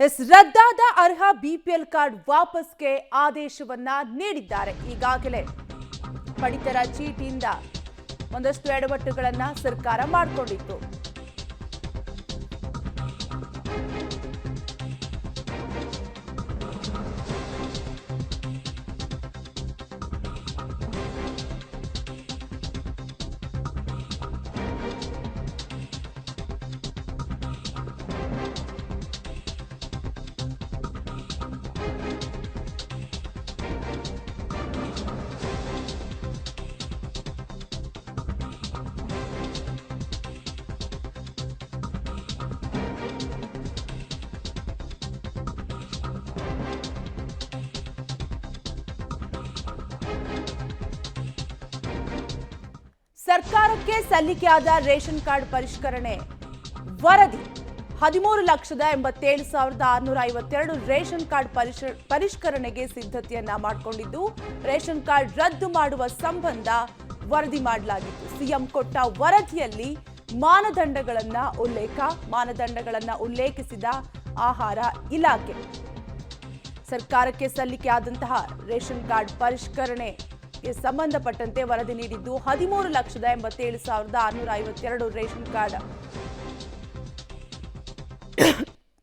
ರದ್ದಾದ ಅರ್ಹ BPL card ವಾಪಸ್ಗೆ ಆದೇಶವನ್ನ ನೀಡಿದ್ದಾರೆ. ಈಗಾಗಲೇ ಪಡಿತರ ಚೀಟಿಯಿಂದ ಒಂದಷ್ಟು ಎಡವಟ್ಟುಗಳನ್ನ ಸರ್ಕಾರ ಮಾಡಿಕೊಂಡಿತ್ತು. ಸರ್ಕಾರಕ್ಕೆ ಸಲ್ಲಿಕೆಯಾದ ರೇಷನ್ ಕಾರ್ಡ್ ಪರಿಷ್ಕರಣೆ ವರದಿ 13,87,652 ರೇಷನ್ ಕಾರ್ಡ್ ಪರಿಷ್ಕರಣೆಗೆ ಸಿದ್ಧತೆಯನ್ನ ಮಾಡಿಕೊಂಡಿದ್ದು ರೇಷನ್ ಕಾರ್ಡ್ ರದ್ದು ಮಾಡುವ ಸಂಬಂಧ ವರದಿ ಮಾಡಲಾಗಿತ್ತು. ಸಿಎಂ ಕೊಟ್ಟ ವರದಿಯಲ್ಲಿ ಮಾನದಂಡಗಳನ್ನ ಉಲ್ಲೇಖಿಸಿದ ಆಹಾರ ಇಲಾಖೆ ಸರ್ಕಾರಕ್ಕೆ ಸಲ್ಲಿಕೆಯಾದಂತಹ ರೇಷನ್ ಕಾರ್ಡ್ ಪರಿಷ್ಕರಣೆ ಸಂಬಂಧಪಟ್ಟಂತೆ ವರದಿ ನೀಡಿದ್ದು 13,87,652 ರೇಷನ್ ಕಾರ್ಡ್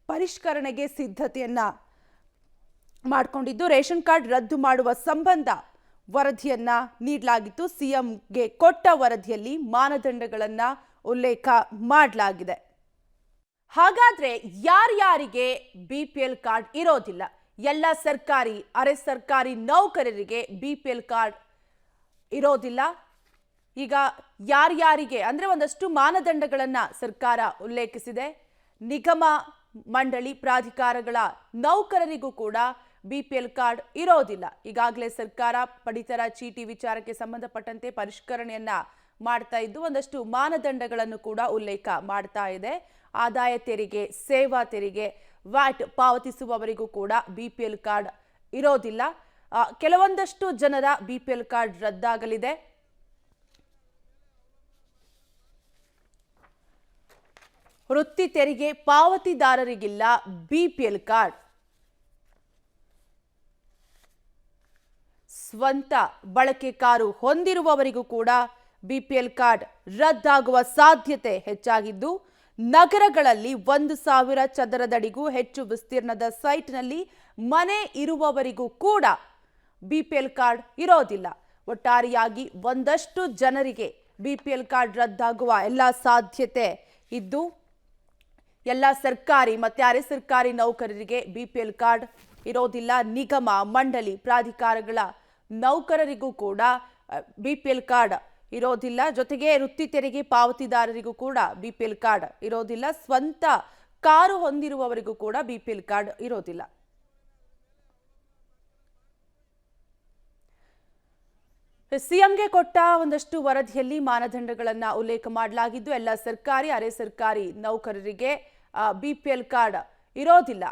ಪರಿಷ್ಕರಣೆಗೆ ಸಿದ್ಧತೆಯನ್ನ ಮಾಡಿಕೊಂಡಿದ್ದು ರೇಷನ್ ಕಾರ್ಡ್ ರದ್ದು ಮಾಡುವ ಸಂಬಂಧ ವರದಿಯನ್ನ ನೀಡಲಾಗಿತ್ತು. ಸಿಎಂಗೆ ಕೊಟ್ಟ ವರದಿಯಲ್ಲಿ ಮಾನದಂಡಗಳನ್ನ ಉಲ್ಲೇಖ ಮಾಡಲಾಗಿದೆ. ಹಾಗಾದ್ರೆ ಯಾರ್ಯಾರಿಗೆ ಬಿಪಿಎಲ್ ಕಾರ್ಡ್ ಇರೋದಿಲ್ಲ? ಎಲ್ಲ ಸರ್ಕಾರಿ ಅರೆ ಸರ್ಕಾರಿ ನೌಕರರಿಗೆ ಬಿಪಿಎಲ್ ಕಾರ್ಡ್ ಇರೋದಿಲ್ಲ. ಈಗ ಯಾರ್ಯಾರಿಗೆ ಅಂದ್ರೆ ಒಂದಷ್ಟು ಮಾನದಂಡಗಳನ್ನ ಸರ್ಕಾರ ಉಲ್ಲೇಖಿಸಿದೆ. ನಿಗಮ ಮಂಡಳಿ ಪ್ರಾಧಿಕಾರಗಳ ನೌಕರರಿಗೂ ಕೂಡ ಬಿಪಿಎಲ್ ಕಾರ್ಡ್ ಇರೋದಿಲ್ಲ. ಈಗಾಗಲೇ ಸರ್ಕಾರ ಪಡಿತರ ಚೀಟಿ ವಿಚಾರಕ್ಕೆ ಸಂಬಂಧಪಟ್ಟಂತೆ ಪರಿಷ್ಕರಣೆಯನ್ನ ಮಾಡ್ತಾ ಇದ್ದು ಒಂದಷ್ಟು ಮಾನದಂಡಗಳನ್ನು ಕೂಡ ಉಲ್ಲೇಖ ಮಾಡ್ತಾ ಇದೆ. ಆದಾಯ ತೆರಿಗೆ, ಸೇವಾ ತೆರಿಗೆ, ವ್ಯಾಟ್ ಪಾವತಿಸುವವರಿಗೂ ಕೂಡ ಬಿಪಿಎಲ್ ಕಾರ್ಡ್ ಇರೋದಿಲ್ಲ. ಕೆಲವೊಂದಷ್ಟು ಜನರ ಬಿಪಿಎಲ್ ಕಾರ್ಡ್ ರದ್ದಾಗಲಿದೆ. ವೃತ್ತಿ ತೆರಿಗೆ ಪಾವತಿದಾರರಿಗಿಲ್ಲ ಬಿಪಿಎಲ್ ಕಾರ್ಡ್. ಸ್ವಂತ ಬಳಕೆ ಕಾರು ಹೊಂದಿರುವವರಿಗೂ ಕೂಡ ಬಿಪಿಎಲ್ ಕಾರ್ಡ್ ರದ್ದಾಗುವ ಸಾಧ್ಯತೆ ಹೆಚ್ಚಾಗಿದ್ದು ನಗರಗಳಲ್ಲಿ 1,000 ಚದರದಡಿಗೂ ಹೆಚ್ಚು ವಿಸ್ತೀರ್ಣದ ಸೈಟ್ನಲ್ಲಿ ಮನೆ ಇರುವವರಿಗೂ ಕೂಡ ಬಿಪಿಎಲ್ ಕಾರ್ಡ್ ಇರೋದಿಲ್ಲ. ಒಟ್ಟಾರೆಯಾಗಿ ಒಂದಷ್ಟು ಜನರಿಗೆ ಬಿಪಿಎಲ್ ಕಾರ್ಡ್ ರದ್ದಾಗುವ ಎಲ್ಲ ಸಾಧ್ಯತೆ ಇದ್ದು ಎಲ್ಲ ಸರ್ಕಾರಿ ಮತ್ತೆ ಅರೆ ಸರ್ಕಾರಿ ನೌಕರರಿಗೆ ಬಿಪಿಎಲ್ ಕಾರ್ಡ್ ಇರೋದಿಲ್ಲ. ನಿಗಮ ಮಂಡಳಿ ಪ್ರಾಧಿಕಾರಗಳ ನೌಕರರಿಗೂ ಕೂಡ ಬಿಪಿಎಲ್ ಕಾರ್ಡ್ ಇರೋದಿಲ್ಲ. ಜೊತೆಗೆ ವೃತ್ತಿ ತೆರಿಗೆ ಪಾವತಿದಾರರಿಗೂ ಕೂಡ ಬಿಪಿಎಲ್ ಕಾರ್ಡ್ ಇರೋದಿಲ್ಲ. ಸ್ವಂತ ಕಾರು ಹೊಂದಿರುವವರಿಗೂ ಕೂಡ ಬಿಪಿಎಲ್ ಕಾರ್ಡ್ ಇರೋದಿಲ್ಲ. ಸಿಎಂಗೆ ಕೊಟ್ಟ ಒಂದಷ್ಟು ವರದಿಯಲ್ಲಿ ಮಾನದಂಡಗಳನ್ನ ಉಲ್ಲೇಖ ಮಾಡಲಾಗಿದ್ದು ಎಲ್ಲ ಸರ್ಕಾರಿ ಅರೆ ಸರ್ಕಾರಿ ನೌಕರರಿಗೆ ಬಿಪಿಎಲ್ ಕಾರ್ಡ್ ಇರೋದಿಲ್ಲ.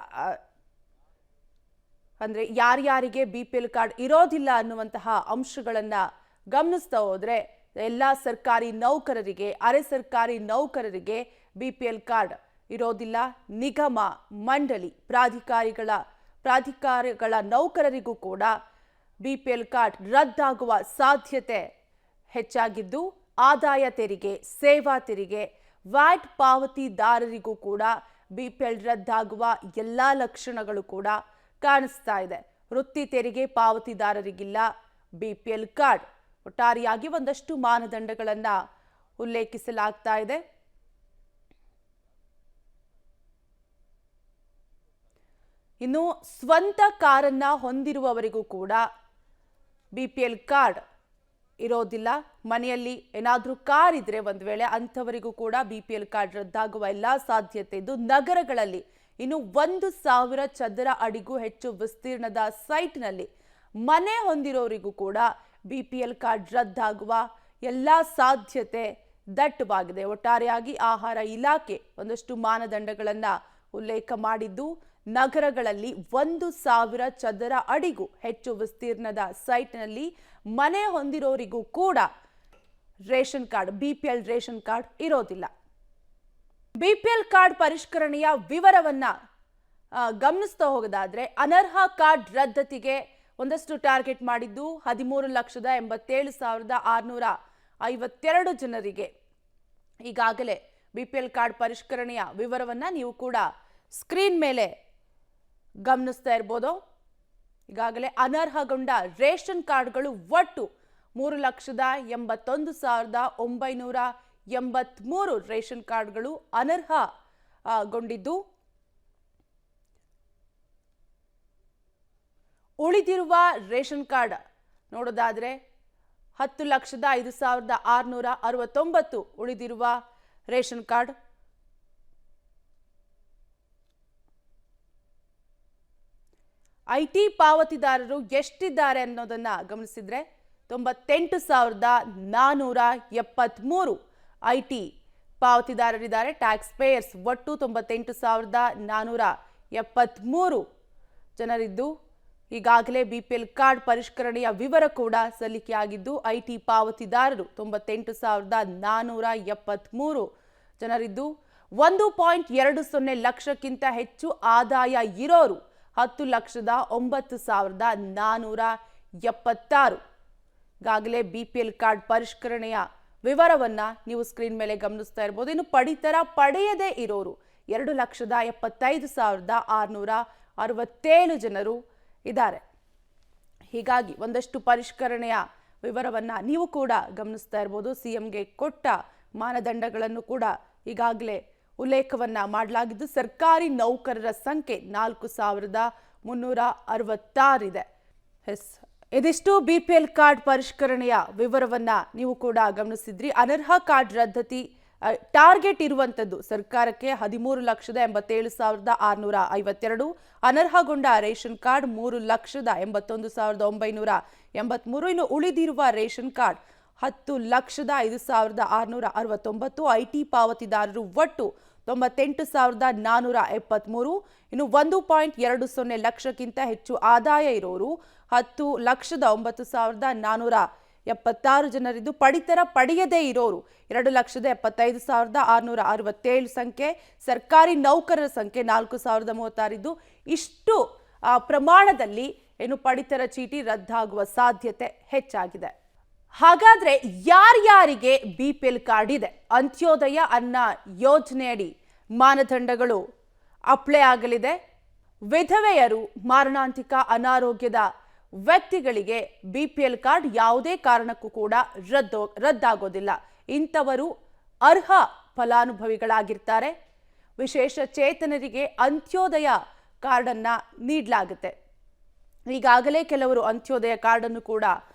ಅಂದ್ರೆ ಯಾರ್ಯಾರಿಗೆ ಬಿಪಿಎಲ್ ಕಾರ್ಡ್ ಇರೋದಿಲ್ಲ ಅನ್ನುವಂತಹ ಅಂಶಗಳನ್ನ ಗಮನಿಸ್ತಾ ಹೋದ್ರೆ ಎಲ್ಲ ಸರ್ಕಾರಿ ನೌಕರರಿಗೆ ಅರೆ ಸರ್ಕಾರಿ ನೌಕರರಿಗೆ ಬಿಪಿಎಲ್ ಕಾರ್ಡ್ ಇರೋದಿಲ್ಲ. ನಿಗಮ ಮಂಡಳಿ ಪ್ರಾಧಿಕಾರಗಳ ನೌಕರರಿಗೂ ಕೂಡ ಬಿಪಿಎಲ್ ಕಾರ್ಡ್ ರದ್ದಾಗುವ ಸಾಧ್ಯತೆ ಹೆಚ್ಚಾಗಿದ್ದು ಆದಾಯ ತೆರಿಗೆ, ಸೇವಾ ತೆರಿಗೆ, ವ್ಯಾಟ್ ಪಾವತಿದಾರರಿಗೂ ಕೂಡ ಬಿಪಿಎಲ್ ರದ್ದಾಗುವ ಎಲ್ಲ ಲಕ್ಷಣಗಳು ಕೂಡ ಕಾಣಿಸ್ತಾ ಇದೆ. ವೃತ್ತಿ ತೆರಿಗೆ ಪಾವತಿದಾರರಿಗಿಲ್ಲ ಬಿಪಿಎಲ್ ಕಾರ್ಡ್. ಒಟ್ಟಾರೆಯಾಗಿ ಒಂದಷ್ಟು ಮಾನದಂಡಗಳನ್ನ ಉಲ್ಲೇಖಿಸಲಾಗ್ತಾ ಇದೆ. ಇನ್ನು ಸ್ವಂತ ಕಾರನ್ನ ಹೊಂದಿರುವವರಿಗೂ ಕೂಡ ಬಿಪಿಎಲ್ ಕಾರ್ಡ್ ಇರೋದಿಲ್ಲ. ಮನೆಯಲ್ಲಿ ಏನಾದ್ರೂ ಕಾರ್ ಇದ್ರೆ ಒಂದ್ ವೇಳೆ ಅಂಥವರಿಗೂ ಕೂಡ ಬಿಪಿಎಲ್ ಕಾರ್ಡ್ ರದ್ದಾಗುವ ಎಲ್ಲ ಸಾಧ್ಯತೆ ಇದ್ದು ನಗರಗಳಲ್ಲಿ ಇನ್ನು 1,000 ಚದರ ಅಡಿಗೂ ಹೆಚ್ಚು ವಿಸ್ತೀರ್ಣದ ಸೈಟ್ನಲ್ಲಿ ಮನೆ ಹೊಂದಿರೋರಿಗೂ ಕೂಡ ಬಿಪಿಎಲ್ ಕಾರ್ಡ್ ರದ್ದಾಗುವ ಎಲ್ಲ ಸಾಧ್ಯತೆ ದಟ್ಟವಾಗಿದೆ. ಒಟ್ಟಾರೆಯಾಗಿ ಆಹಾರ ಇಲಾಖೆ ಒಂದಷ್ಟು ಮಾನದಂಡಗಳನ್ನ ಉಲ್ಲೇಖ ಮಾಡಿದ್ದು ನಗರಗಳಲ್ಲಿ 1,000 ಚದರ ಅಡಿಗೂ ಹೆಚ್ಚು ವಿಸ್ತೀರ್ಣದ ಸೈಟ್ನಲ್ಲಿ ಮನೆ ಹೊಂದಿರೋರಿಗೂ ಕೂಡ ration card BPL ration card ಇರೋದಿಲ್ಲ. ಬಿಪಿಎಲ್ ಕಾರ್ಡ್ ಪರಿಷ್ಕರಣೆಯ ವಿವರವನ್ನ ಗಮನಿಸ್ತಾ ಹೋಗೋದಾದ್ರೆ ಅನರ್ಹ ಕಾರ್ಡ್ ರದ್ದತಿಗೆ ಒಂದಷ್ಟು ಟಾರ್ಗೆಟ್ ಮಾಡಿದ್ದು 13,87,652 ಜನರಿಗೆ ಈಗಾಗಲೇ ಬಿಪಿಎಲ್ ಕಾರ್ಡ್ ಪರಿಷ್ಕರಣೆಯ ವಿವರವನ್ನ ನೀವು ಕೂಡ ಸ್ಕ್ರೀನ್ ಮೇಲೆ ಗಮನಿಸ್ತಾ ಇರಬಹುದು. ಈಗಾಗಲೇ ಅನರ್ಹಗೊಂಡ ರೇಷನ್ ಕಾರ್ಡ್ಗಳು ಒಟ್ಟು 3,81,983 ರೇಷನ್ ಕಾರ್ಡ್ಗಳು ಅನರ್ಹಗೊಂಡಿದ್ದು, ಉಳಿದಿರುವ ರೇಷನ್ ಕಾರ್ಡ್ ನೋಡೋದಾದ್ರೆ 10,05,669 ಉಳಿದಿರುವ ರೇಷನ್ ಕಾರ್ಡ್. ಐಟಿ ಪಾವತಿದಾರರು ಎಷ್ಟಿದ್ದಾರೆ ಅನ್ನೋದನ್ನ ಗಮನಿಸಿದ್ರೆ 98,473 ಐಟಿ ಪಾವತಿದಾರರಿದ್ದಾರೆ. ಟ್ಯಾಕ್ಸ್ ಪೇಯರ್ಸ್ ಒಟ್ಟು 98,473 ಜನರಿದ್ದು, ಈಗಾಗಲೇ ಬಿಪಿಎಲ್ ಕಾರ್ಡ್ ಪರಿಷ್ಕರಣೆಯ ವಿವರ ಕೂಡ ಸಲ್ಲಿಕೆಯಾಗಿದ್ದು, ಐಟಿ ಪಾವತಿದಾರರು 98,473 ಜನರಿದ್ದು, 1.20 ಲಕ್ಷಕ್ಕಿಂತ ಹೆಚ್ಚು ಆದಾಯ ಇರೋರು 10,09,476. ಈಗಾಗಲೇ ಬಿಪಿಎಲ್ ಕಾರ್ಡ್ ಪರಿಷ್ಕರಣೆಯ ವಿವರವನ್ನ ನೀವು ಸ್ಕ್ರೀನ್ ಮೇಲೆ ಗಮನಿಸ್ತಾ ಇರಬಹುದು. ಇನ್ನು ಪಡಿತರ ಪಡೆಯದೇ ಇರೋರು 2,75,667 ಜನರು ಇದ್ದಾರೆ. ಹೀಗಾಗಿ ಒಂದಷ್ಟು ಪರಿಷ್ಕರಣೆಯ ವಿವರವನ್ನ ನೀವು ಕೂಡ ಗಮನಿಸ್ತಾ ಇರಬಹುದು. ಸಿಎಂಗೆ ಕೊಟ್ಟ ಮಾನದಂಡಗಳನ್ನು ಕೂಡ ಈಗಾಗಲೇ ಉಲ್ಲೇಖವನ್ನ ಮಾಡಲಾಗಿದ್ದು, ಸರ್ಕಾರಿ ನೌಕರರ ಸಂಖ್ಯೆ 4,366 ಇದೆ. ಇದಿಷ್ಟು ಬಿಪಿಎಲ್ ಕಾರ್ಡ್ ಪರಿಷ್ಕರಣೆಯ ವಿವರವನ್ನ ನೀವು ಕೂಡ ಗಮನಿಸಿದ್ರಿ. ಅನರ್ಹ ಕಾರ್ಡ್ ರದ್ದತಿ ಟಾರ್ಗೆಟ್ ಇರುವಂತದ್ದು ಸರ್ಕಾರಕ್ಕೆ 13,87,652. ಅನರ್ಹಗೊಂಡ ರೇಷನ್ ಕಾರ್ಡ್ 3,81,983. ಇನ್ನು ಉಳಿದಿರುವ ರೇಷನ್ ಕಾರ್ಡ್ 10,05,669. ಐಟಿ ಪಾವತಿದಾರರು ಒಟ್ಟು 98,473. ಇನ್ನು 1.20 ಲಕ್ಷಕ್ಕಿಂತ ಹೆಚ್ಚು ಆದಾಯ ಇರೋರು 10,09,476 ಜನರಿದ್ದು, ಪಡಿತರ ಪಡೆಯದೇ ಇರೋರು 2,75,667 ಸಂಖ್ಯೆ. ಸರ್ಕಾರಿ ನೌಕರರ ಸಂಖ್ಯೆ 4,036 ಇದ್ದು, ಇಷ್ಟು ಪ್ರಮಾಣದಲ್ಲಿ ಏನು ಪಡಿತರ ಚೀಟಿ ರದ್ದಾಗುವ ಸಾಧ್ಯತೆ ಹೆಚ್ಚಾಗಿದೆ. ಹಾಗಾದ್ರೆ ಯಾರ್ಯಾರಿಗೆ ಬಿಪಿಎಲ್ ಕಾರ್ಡ್ ಇದೆ? ಅಂತ್ಯೋದಯ ಅನ್ನ ಯೋಜನೆಯಡಿ ಮಾನದಂಡಗಳು ಅಪ್ಲೈ ಆಗಲಿದೆ. ವಿಧವೆಯರು, ಮಾರಣಾಂತಿಕ ಅನಾರೋಗ್ಯದ ವ್ಯಕ್ತಿಗಳಿಗೆ ಬಿಪಿಎಲ್ ಕಾರ್ಡ್ ಯಾವುದೇ ಕಾರಣಕ್ಕೂ ಕೂಡ ರದ್ದಾಗೋದಿಲ್ಲ. ಇಂಥವರು ಅರ್ಹ ಫಲಾನುಭವಿಗಳಾಗಿರ್ತಾರೆ. ವಿಶೇಷ ಚೇತನರಿಗೆ ಅಂತ್ಯೋದಯ ಕಾರ್ಡ್ ಅನ್ನ ನೀಡಲಾಗುತ್ತೆ. ಈಗಾಗಲೇ ಕೆಲವರು ಅಂತ್ಯೋದಯ ಕಾರ್ಡ್ ಅನ್ನು ಕೂಡ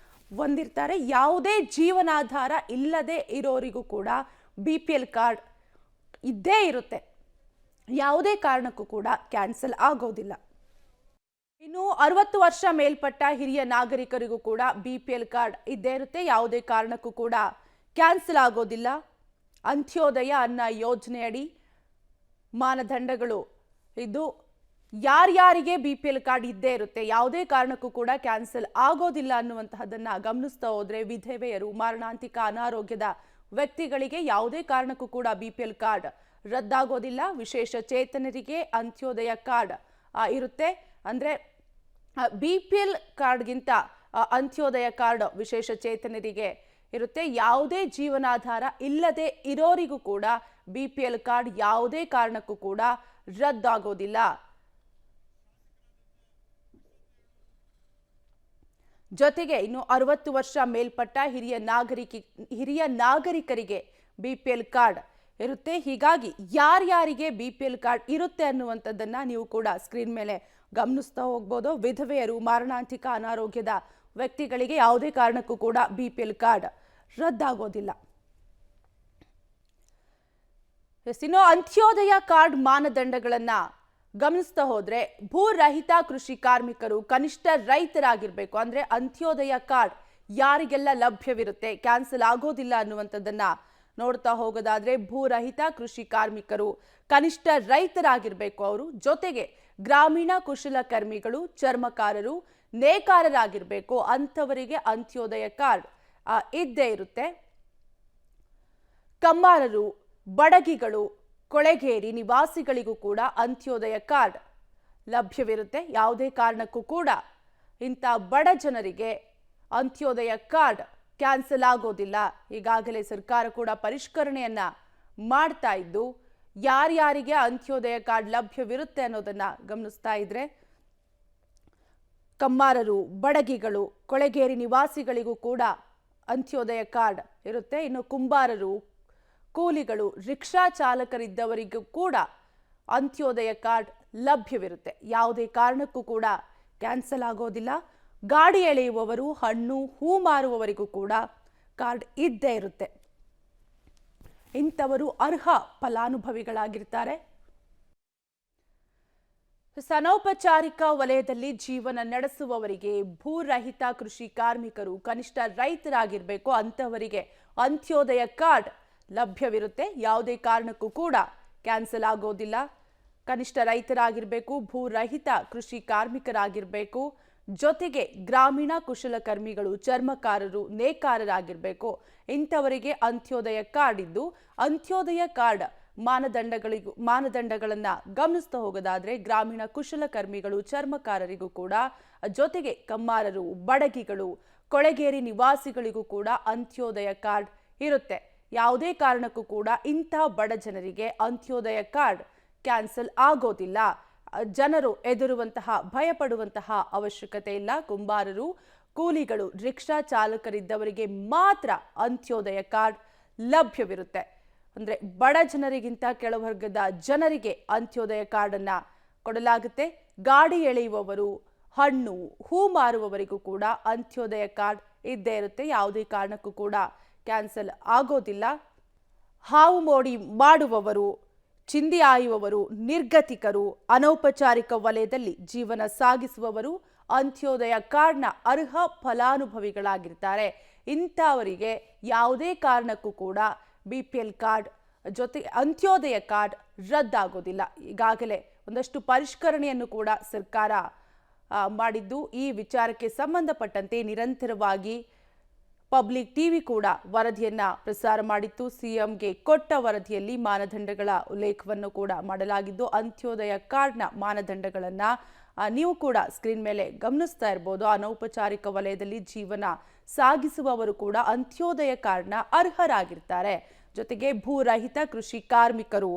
ಹೊಂದಿರ್ತಾರೆ. ಯಾವುದೇ ಜೀವನಾಧಾರ ಇಲ್ಲದೆ ಇರೋರಿಗೂ ಕೂಡ ಬಿಪಿಎಲ್ ಕಾರ್ಡ್ ಇದ್ದೇ ಇರುತ್ತೆ. ಯಾವುದೇ ಕಾರಣಕ್ಕೂ ಕೂಡ ಕ್ಯಾನ್ಸಲ್ ಆಗೋದಿಲ್ಲ. ಇನ್ನು 60 ವರ್ಷ ಮೇಲ್ಪಟ್ಟ ಹಿರಿಯ ನಾಗರಿಕರಿಗೂ ಕೂಡ ಬಿಪಿಎಲ್ ಕಾರ್ಡ್ ಇದ್ದೇ ಇರುತ್ತೆ. ಯಾವುದೇ ಕಾರಣಕ್ಕೂ ಕೂಡ ಕ್ಯಾನ್ಸಲ್ ಆಗೋದಿಲ್ಲ. ಅಂತ್ಯೋದಯ ಅನ್ನ ಯೋಜನೆಯಡಿ ಮಾನದಂಡಗಳು ಇದು ಯಾರ್ಯಾರಿಗೆ ಬಿಪಿಎಲ್ ಕಾರ್ಡ್ ಇದ್ದೇ ಇರುತ್ತೆ, ಯಾವುದೇ ಕಾರಣಕ್ಕೂ ಕೂಡ ಕ್ಯಾನ್ಸಲ್ ಆಗೋದಿಲ್ಲ ಅನ್ನುವಂತಹದನ್ನ ಗಮನಿಸ್ತಾ ಹೋದ್ರೆ, ವಿಧವೆಯರು, ಮಾರಣಾಂತಿಕ ಅನಾರೋಗ್ಯದ ವ್ಯಕ್ತಿಗಳಿಗೆ ಯಾವುದೇ ಕಾರಣಕ್ಕೂ ಕೂಡ ಬಿಪಿಎಲ್ ಕಾರ್ಡ್ ರದ್ದಾಗೋದಿಲ್ಲ. ವಿಶೇಷ ಚೇತನರಿಗೆ ಅಂತ್ಯೋದಯ ಕಾರ್ಡ್ ಇರುತ್ತೆ. ಅಂದ್ರೆ ಬಿಪಿಎಲ್ ಕಾರ್ಡ್ಗಿಂತ ಅಂತ್ಯೋದಯ ಕಾರ್ಡ್ ವಿಶೇಷ ಚೇತನರಿಗೆ ಇರುತ್ತೆ. ಯಾವುದೇ ಜೀವನಾಧಾರ ಇಲ್ಲದೆ ಇರೋರಿಗೂ ಕೂಡ ಬಿಪಿಎಲ್ ಕಾರ್ಡ್ ಯಾವುದೇ ಕಾರಣಕ್ಕೂ ಕೂಡ ರದ್ದಾಗೋದಿಲ್ಲ. ಜೊತೆಗೆ ಇನ್ನು 60 ವರ್ಷ ಮೇಲ್ಪಟ್ಟ ಹಿರಿಯ ನಾಗರಿಕರಿಗೆ ಬಿಪಿಎಲ್ ಕಾರ್ಡ್ ಇರುತ್ತೆ. ಹೀಗಾಗಿ ಯಾರ್ಯಾರಿಗೆ ಬಿಪಿಎಲ್ ಕಾರ್ಡ್ ಇರುತ್ತೆ ಅನ್ನುವಂಥದ್ದನ್ನ ನೀವು ಕೂಡ ಸ್ಕ್ರೀನ್ ಮೇಲೆ ಗಮನಿಸ್ತಾ ಹೋಗ್ಬೋದು. ವಿಧವೆಯರು, ಮಾರಣಾಂತಿಕ ಅನಾರೋಗ್ಯದ ವ್ಯಕ್ತಿಗಳಿಗೆ ಯಾವುದೇ ಕಾರಣಕ್ಕೂ ಕೂಡ ಬಿಪಿಎಲ್ ಕಾರ್ಡ್ ರದ್ದಾಗೋದಿಲ್ಲ. ಇನ್ನು ಅಂತ್ಯೋದಯ ಕಾರ್ಡ್ ಮಾನದಂಡಗಳನ್ನ ಗಮನಿಸ್ತಾ ಹೋದ್ರೆ, ಭೂರಹಿತ ಕೃಷಿ ಕಾರ್ಮಿಕರು, ಕನಿಷ್ಠ ರೈತರಾಗಿರ್ಬೇಕು. ಅಂದ್ರೆ ಅಂತ್ಯೋದಯ ಕಾರ್ಡ್ ಯಾರಿಗೆಲ್ಲ ಲಭ್ಯವಿರುತ್ತೆ, ಕ್ಯಾನ್ಸಲ್ ಆಗೋದಿಲ್ಲ ಅನ್ನುವಂಥದ್ದನ್ನ ನೋಡ್ತಾ ಹೋಗೋದಾದ್ರೆ, ಭೂರಹಿತ ಕೃಷಿ ಕಾರ್ಮಿಕರು, ಕನಿಷ್ಠ ರೈತರಾಗಿರ್ಬೇಕು ಅವರು. ಜೊತೆಗೆ ಗ್ರಾಮೀಣ ಕುಶಲಕರ್ಮಿಗಳು, ಚರ್ಮಕಾರರು, ನೇಕಾರರಾಗಿರ್ಬೇಕು. ಅಂಥವರಿಗೆ ಅಂತ್ಯೋದಯ ಕಾರ್ಡ್ ಇದ್ದೇ ಇರುತ್ತೆ. ಕಮ್ಮಾರರು, ಬಡಗಿಗಳು, ಕೊಳೆಗೇರಿ ನಿವಾಸಿಗಳಿಗೂ ಕೂಡ ಅಂತ್ಯೋದಯ ಕಾರ್ಡ್ ಲಭ್ಯವಿರುತ್ತೆ. ಯಾವುದೇ ಕಾರಣಕ್ಕೂ ಕೂಡ ಇಂಥ ಬಡ ಜನರಿಗೆ ಅಂತ್ಯೋದಯ ಕಾರ್ಡ್ ಕ್ಯಾನ್ಸಲ್ ಆಗೋದಿಲ್ಲ. ಈಗಾಗಲೇ ಸರ್ಕಾರ ಕೂಡ ಪರಿಷ್ಕರಣೆಯನ್ನ ಮಾಡ್ತಾ ಇದ್ದು ಯಾರ್ಯಾರಿಗೆ ಅಂತ್ಯೋದಯ ಕಾರ್ಡ್ ಲಭ್ಯವಿರುತ್ತೆ ಅನ್ನೋದನ್ನ ಗಮನಿಸ್ತಾ ಇದ್ರೆ ಕಮ್ಮಾರರು, ಬಡಗಿಗಳು, ಕೊಳೆಗೇರಿ ನಿವಾಸಿಗಳಿಗೂ ಕೂಡ ಅಂತ್ಯೋದಯ ಕಾರ್ಡ್ ಇರುತ್ತೆ. ಇನ್ನು ಕುಂಬಾರರು, ಕೂಲಿಗಳು, ರಿಕ್ಷಾ ಚಾಲಕರಿದ್ದವರಿಗೂ ಕೂಡ ಅಂತ್ಯೋದಯ ಕಾರ್ಡ್ ಲಭ್ಯವಿರುತ್ತೆ. ಯಾವುದೇ ಕಾರಣಕ್ಕೂ ಕೂಡ ಕ್ಯಾನ್ಸಲ್ ಆಗೋದಿಲ್ಲ. ಗಾಡಿ ಎಳೆಯುವವರು, ಹಣ್ಣು, ಹೂ ಮಾರುವವರಿಗೂ ಕೂಡ ಕಾರ್ಡ್ ಇದ್ದೇ ಇರುತ್ತೆ. ಇಂಥವರು ಅರ್ಹ ಫಲಾನುಭವಿಗಳಾಗಿರ್ತಾರೆ. ಅನೌಪಚಾರಿಕ ವಲಯದಲ್ಲಿ ಜೀವನ ನಡೆಸುವವರಿಗೆ, ಭೂರಹಿತ ಕೃಷಿ ಕಾರ್ಮಿಕರು, ಕನಿಷ್ಠ ರೈತರಾಗಿರಬೇಕು ಅಂಥವರಿಗೆ ಅಂತ್ಯೋದಯ ಕಾರ್ಡ್ ಲಭ್ಯವಿರುತ್ತೆ. ಯಾವುದೇ ಕಾರಣಕ್ಕೂ ಕೂಡ ಕ್ಯಾನ್ಸಲ್ ಆಗೋದಿಲ್ಲ. ಕನಿಷ್ಠ ರೈತರಾಗಿರಬೇಕು, ಭೂರಹಿತ ಕೃಷಿ ಕಾರ್ಮಿಕರಾಗಿರಬೇಕು, ಜೊತೆಗೆ ಗ್ರಾಮೀಣ ಕುಶಲಕರ್ಮಿಗಳು, ಚರ್ಮಕಾರರು, ನೇಕಾರರಾಗಿರಬೇಕು. ಇಂಥವರಿಗೆ ಅಂತ್ಯೋದಯ ಕಾರ್ಡ್ ಇದ್ದು ಅಂತ್ಯೋದಯ ಕಾರ್ಡ್ ಮಾನದಂಡಗಳನ್ನ ಗಮನಿಸ್ತಾ ಹೋಗೋದಾದ್ರೆ ಗ್ರಾಮೀಣ ಕುಶಲಕರ್ಮಿಗಳು, ಚರ್ಮಕಾರರಿಗೂ ಕೂಡ, ಜೊತೆಗೆ ಕಮ್ಮಾರರು, ಬಡಗಿಗಳು, ಕೊಳೆಗೇರಿ ನಿವಾಸಿಗಳಿಗೂ ಕೂಡ ಅಂತ್ಯೋದಯ ಕಾರ್ಡ್ ಇರುತ್ತೆ. ಯಾವುದೇ ಕಾರಣಕ್ಕೂ ಕೂಡ ಇಂಥ ಬಡ ಜನರಿಗೆ ಅಂತ್ಯೋದಯ ಕಾರ್ಡ್ ಕ್ಯಾನ್ಸಲ್ ಆಗೋದಿಲ್ಲ. ಜನರು ಹೆದರುವಂತಹ, ಭಯಪಡುವಂತಹ ಅವಶ್ಯಕತೆ ಇಲ್ಲ. ಕುಂಬಾರರು, ಕೂಲಿಗಳು, ರಿಕ್ಷಾ ಚಾಲಕರಿದ್ದವರಿಗೆ ಮಾತ್ರ ಅಂತ್ಯೋದಯ ಕಾರ್ಡ್ ಲಭ್ಯವಿರುತ್ತೆ. ಅಂದ್ರೆ ಬಡ ಜನರಿಗಿಂತ ಕೆಳವರ್ಗದ ಜನರಿಗೆ ಅಂತ್ಯೋದಯ ಕಾರ್ಡ್ ಅನ್ನ ಕೊಡಲಾಗುತ್ತೆ. ಗಾಡಿ ಎಳೆಯುವವರು, ಹಣ್ಣು, ಹೂ ಮಾರುವವರಿಗೂ ಕೂಡ ಅಂತ್ಯೋದಯ ಕಾರ್ಡ್ ಇದ್ದೇ ಇರುತ್ತೆ. ಯಾವುದೇ ಕಾರಣಕ್ಕೂ ಕೂಡ ಕ್ಯಾನ್ಸಲ್ ಆಗೋದಿಲ್ಲ. ಹಾವು ಮೋಡಿ ಮಾಡುವವರು, ಚಿಂದಿ ಆಯುವವರು, ನಿರ್ಗತಿಕರು, ಅನೌಪಚಾರಿಕ ವಲಯದಲ್ಲಿ ಜೀವನ ಸಾಗಿಸುವವರು ಅಂತ್ಯೋದಯ ಕಾರ್ಡ್ನ ಅರ್ಹ ಫಲಾನುಭವಿಗಳಾಗಿರ್ತಾರೆ. ಇಂಥವರಿಗೆ ಯಾವುದೇ ಕಾರಣಕ್ಕೂ ಕೂಡ BPL ಕಾರ್ಡ್ ಜೊತೆಗೆ ಅಂತ್ಯೋದಯ ಕಾರ್ಡ್ ರದ್ದಾಗೋದಿಲ್ಲ. ಈಗಾಗಲೇ ಒಂದಷ್ಟು ಪರಿಷ್ಕರಣೆಯನ್ನು ಕೂಡ ಸರ್ಕಾರ ಮಾಡಿದ್ದು, ಈ ವಿಚಾರಕ್ಕೆ ಸಂಬಂಧಪಟ್ಟಂತೆ ನಿರಂತರವಾಗಿ ಪಬ್ಲಿಕ್ ಟಿವಿ ಕೂಡ ವರದಿಯನ್ನ ಪ್ರಸಾರ ಮಾಡಿತ್ತು. ಸಿಎಂಗೆ ಕೊಟ್ಟ ವರದಿಯಲ್ಲಿ ಮಾನದಂಡಗಳ ಉಲ್ಲೇಖವನ್ನು ಕೂಡ ಮಾಡಲಾಗಿದ್ದು, ಅಂತ್ಯೋದಯ ಕಾರ್ಡ್ನ ಮಾನದಂಡಗಳನ್ನ ನೀವು ಕೂಡ ಸ್ಕ್ರೀನ್ ಮೇಲೆ ಗಮನಿಸ್ತಾ ಇರಬಹುದು. ಅನೌಪಚಾರಿಕ ವಲಯದಲ್ಲಿ ಜೀವನ ಸಾಗಿಸುವವರು ಕೂಡ ಅಂತ್ಯೋದಯ ಕಾರ್ಡ್ನ ಅರ್ಹರಾಗಿರ್ತಾರೆ. ಜೊತೆಗೆ ಭೂರಹಿತ ಕೃಷಿ ಕಾರ್ಮಿಕರು,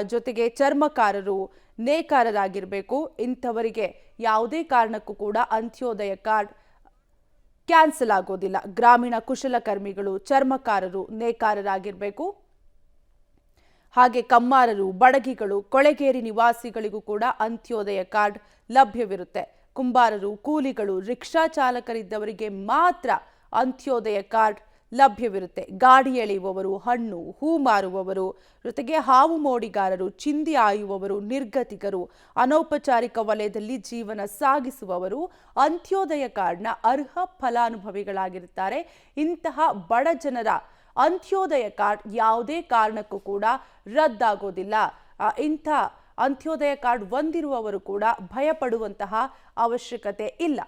ಜೊತೆಗೆ ಚರ್ಮಕಾರರು, ನೇಕಾರರಾಗಿರಬೇಕು. ಇಂಥವರಿಗೆ ಯಾವುದೇ ಕಾರಣಕ್ಕೂ ಕೂಡ ಅಂತ್ಯೋದಯ ಕಾರ್ಡ್ ಕ್ಯಾನ್ಸಲ್ ಆಗೋದಿಲ್ಲ. ಗ್ರಾಮೀಣ ಕುಶಲಕರ್ಮಿಗಳು, ಚರ್ಮಕಾರರು, ನೇಕಾರರಾಗಿರಬೇಕು. ಹಾಗೆ ಕಮ್ಮಾರರು, ಬಡಗಿಗಳು, ಕೊಳೆಗೇರಿ ನಿವಾಸಿಗಳಿಗೂ ಕೂಡ ಅಂತ್ಯೋದಯ ಕಾರ್ಡ್ ಲಭ್ಯವಿರುತ್ತೆ. ಕುಂಬಾರರು, ಕೂಲಿಗಳು, ರಿಕ್ಷಾ ಚಾಲಕರಿದ್ದವರಿಗೆ ಮಾತ್ರ ಅಂತ್ಯೋದಯ ಕಾರ್ಡ್ ಲಭ್ಯವಿರುತ್ತೆ. ಗಾಡಿ ಎಳೆಯುವವರು, ಹಣ್ಣು, ಹೂ ಮಾರುವವರು, ಜೊತೆಗೆ ಹಾವು ಮೋಡಿಗಾರರು, ಚಿಂದಿ ಆಯುವವರು, ನಿರ್ಗತಿಕರು, ಅನೌಪಚಾರಿಕ ವಲಯದಲ್ಲಿ ಜೀವನ ಸಾಗಿಸುವವರು ಅಂತ್ಯೋದಯ ಕಾರ್ಡ್ನ ಅರ್ಹ ಫಲಾನುಭವಿಗಳಾಗಿರುತ್ತಾರೆ. ಇಂತಹ ಬಡ ಜನರ ಅಂತ್ಯೋದಯ ಕಾರ್ಡ್ ಯಾವುದೇ ಕಾರಣಕ್ಕೂ ಕೂಡ ರದ್ದಾಗೋದಿಲ್ಲ. ಇಂಥ ಅಂತ್ಯೋದಯ ಕಾರ್ಡ್ ಹೊಂದಿರುವವರು ಕೂಡ ಭಯಪಡುವಂತಹ ಅವಶ್ಯಕತೆ ಇಲ್ಲ.